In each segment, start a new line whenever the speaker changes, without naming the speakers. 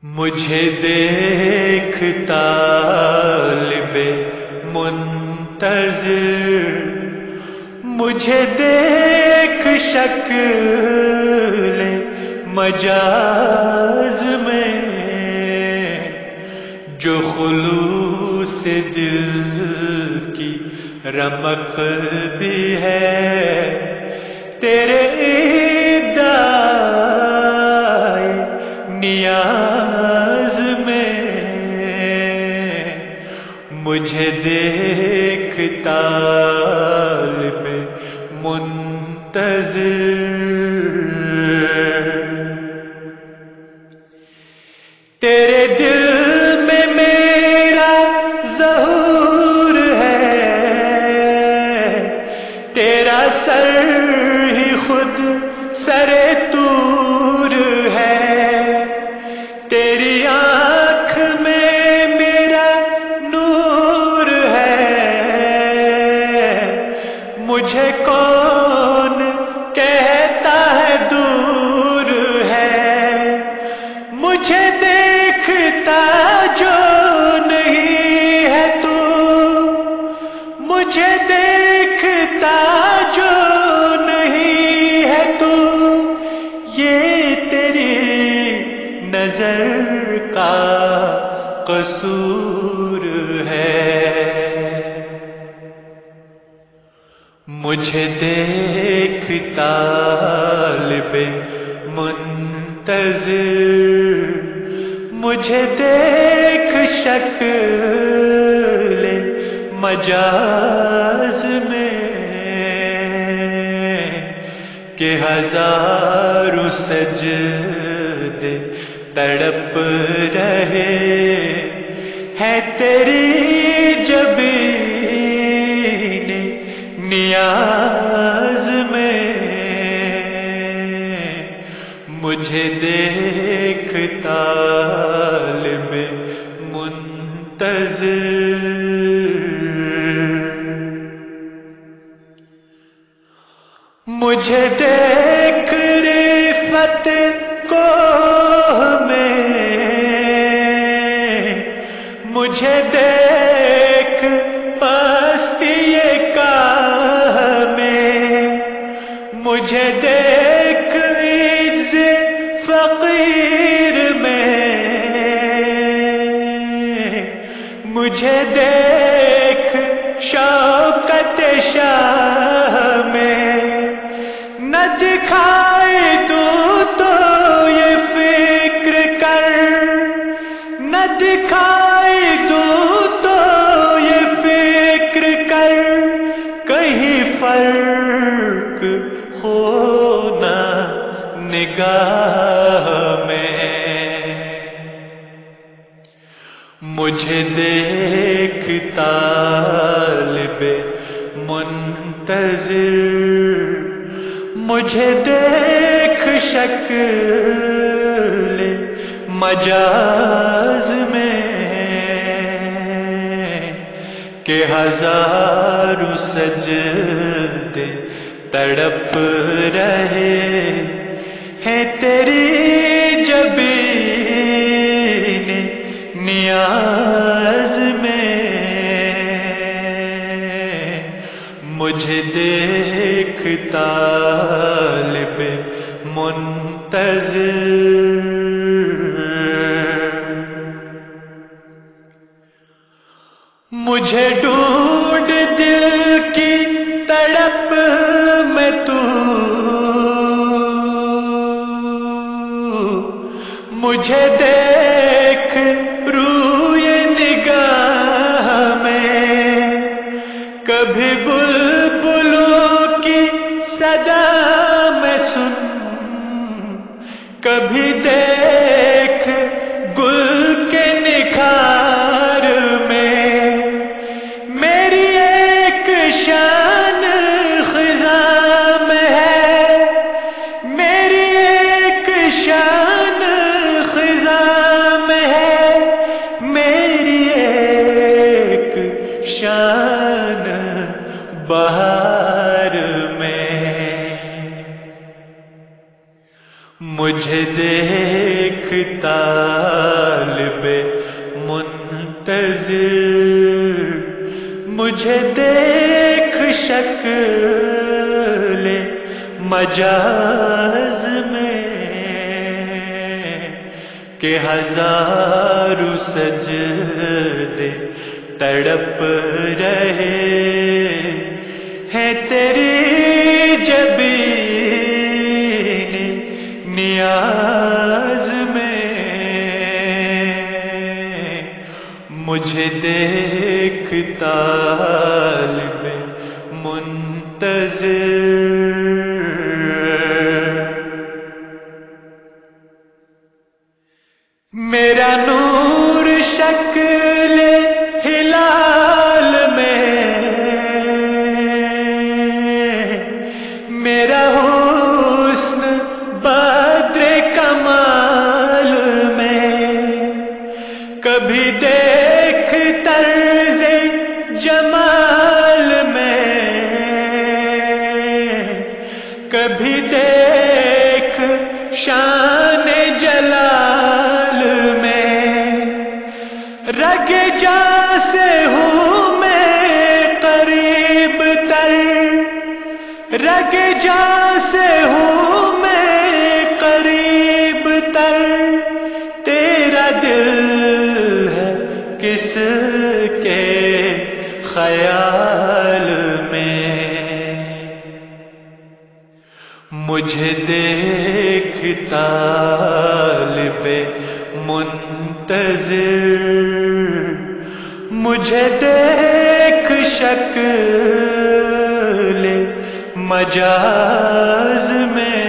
مجھے دیکھ طالب منتظر، مجھے دیکھ شکل مجاز میں، جو خلوص دل کی رمق بھی ہے، تیرے ادعائے نیاز میں۔ مجھے دیکھ طالب منتظر، تیرے دل میں میرا ظہور ہے، تیرا سر ہی خود سر طور ہے، تیری آنکھ میں میرا نور ہے، مجھے کون کہتا ہے دور ہے، مجھے دیکھتا جو نہیں ہے تو، مجھے دیکھتا جو نہیں ہے تو، یہ تیری نظر کا قصور ہے۔ مجھے دیکھ طالب منتظر، مجھے دیکھ شکل مجاز میں، کہ ہزاروں سجدے تڑپ رہے ہیں تیری جبین نیاز میں۔ مجھے دیکھ طالب منتظر، مجھے دیکھ رفعت کوہ میں، مجھے دیکھ پستی کاہ میں، مجھے دیکھ عجز فقیر میں، مجھے دیکھ شوکت شاہ میں، نہ دکھائی دوں تو یہ فکر کر، نہ دکھائی دوں تو یہ فکر کر، کہیں فرق ہو نہ نگاہ میں۔ مجھے دیکھ طالب منتظر، مجھے دیکھ شکل مجاز میں، کہ ہزاروں سجدے تڑپ رہے ہیں تیری جبین نیاز میں۔ مجھے دیکھ طالب منتظر، مجھے ڈھونڈ دل کی تڑپ میں تو، مجھے دیکھ روئے نگاہ میں، کبھی بلبلوں کی صدا میں سن، کبھی دیکھ گل کے نکھار میں، میری ایک شان خزاں میں ہے، میری ایک شان خزاں میں ہے، میری ایک شان بہار میں۔ مجھے دیکھ طالب منتظر، مجھے دیکھ شکل مجاز میں کہ ہزاروں سجدے تڑپ رہے ہیں تیری جبین نیاز میں، مجھے دیکھ طالب منتظر۔ میرا نور شکل ہلال میں، میرا حسن بدر کمال میں، کبھی دیکھ طرز جمال میں، کبھی دیکھ شان جلال میں، رگ جا سے ہوں میں قریب تر، رگ جا سے ہوں میں قریب تر، تیرا دل ہے کس کے خیال میں، مجھے دیکھ طالب منتظر، مجھے دیکھ شکل مجاز میں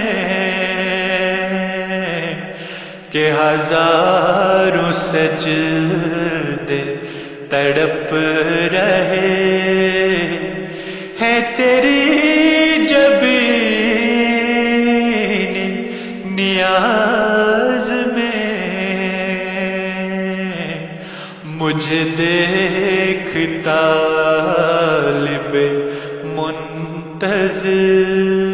کہ ہزاروں سجدے تڑپ رہے ہیں تیری جبین نیاز میں، مجھے دیکھ طالب منتظر۔